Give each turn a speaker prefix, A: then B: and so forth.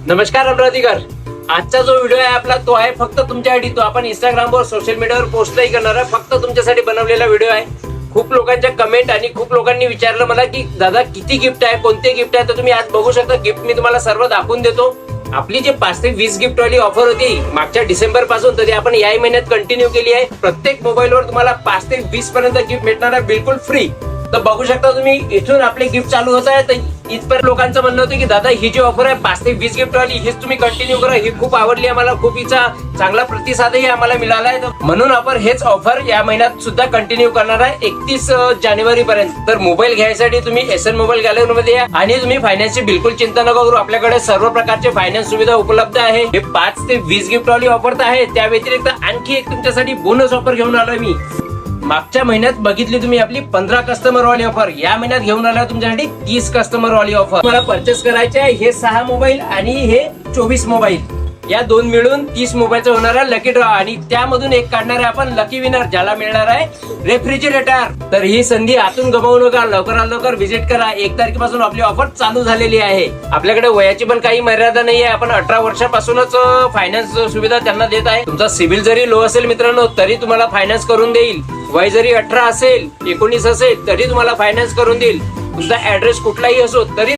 A: नमस्कार अमरावतीकर. आजचा जो व्हिडिओ आहे आपला तो आहे फक्त तुमच्यासाठी. तो आपण इंस्टाग्रामवर सोशल मीडियावर पोस्टही करणार आहे. फक्त तुमच्यासाठी बनवलेला व्हिडिओ आहे. खूप लोकांच्या कमेंट आणि खूप लोकांनी विचारलं मला की दादा किती गिफ्ट आहे, कोणते गिफ्ट आहे. तर तुम्ही आज बघू शकता. गिफ्ट मी तुम्हाला सर्व दाखवून देतो. आपली जे 5 ते 20 गिफ्ट वाली ऑफर होती मागच्या डिसेंबर पासून, तर ती आपण याही महिन्यात कंटिन्यू केली आहे. प्रत्येक मोबाईलवर तुम्हाला 5 ते 20 पर्यंत गिफ्ट भेटणार आहे बिलकुल फ्री. तर बघू शकता तुम्ही, इथून आपले गिफ्ट चालू होत आहे. तर इथपर्यंत लोकांचं म्हणणं होतं की दादा ही जी ऑफर आहे 5 ते 20 गिफ्ट वाली हीच तुम्ही कंटिन्यू करा. ही खूप आवडली आम्हाला, खूप हिचा चांगला प्रतिसादही आम्हाला मिळाला आहे. म्हणून आपण हेच ऑफर या महिन्यात सुद्धा कंटिन्यू करणार आहे 31 जानेवारी पर्यंत. तर मोबाईल घ्यायसाठी तुम्ही एसएन मोबाईल गॅलरीमध्ये या आणि तुम्ही फायनान्सची बिलकुल चिंता नका करू. आपल्याकडे सर्व प्रकारचे फायनान्स सुविधा उपलब्ध आहे. हे 5 ते 20 गिफ्ट वाली ऑफर तर आहे. त्या व्यतिरिक्त आणखी एक तुमच्यासाठी बोनस ऑफर घेऊन आलोय मी. मागच्या महिन्यात बघितली तुम्ही आपली 15 कस्टमर वाली ऑफर. या महिन्यात घेऊन आला तुमच्यासाठी 30 कस्टमर वाली ऑफर. तुम्हाला परचेस करायचे आहे हे 6 मोबाईल आणि हे 24 मोबाईल. या दोन मिळून 30 मोबाईलचा होणार आहे लकी ड्रॉ. आणि त्यामधून एक काढणार आहे आपण लकी विनर, ज्याला मिळणार आहे रेफ्रिजरेटर. तर ही संधी आतून गमावू नका. लवकरात लवकर व्हिजिट करा. 1 तारखेपासून आपली ऑफर चालू झालेली आहे. आपल्याकडे वयाची पण काही मर्यादा नाही आहे. आपण 18 वर्षापासूनच फायनान्स सुविधा त्यांना देत आहे. तुमचा सिबिल जरी लो असेल मित्रांनो तरी तुम्हाला फायनान्स करून देईल. वय जरी 18 असेल, 19 असेल तरी तुम्हाला फायनान्स करून देईल. तुमचा ऍड्रेस कुठलाही असो तरी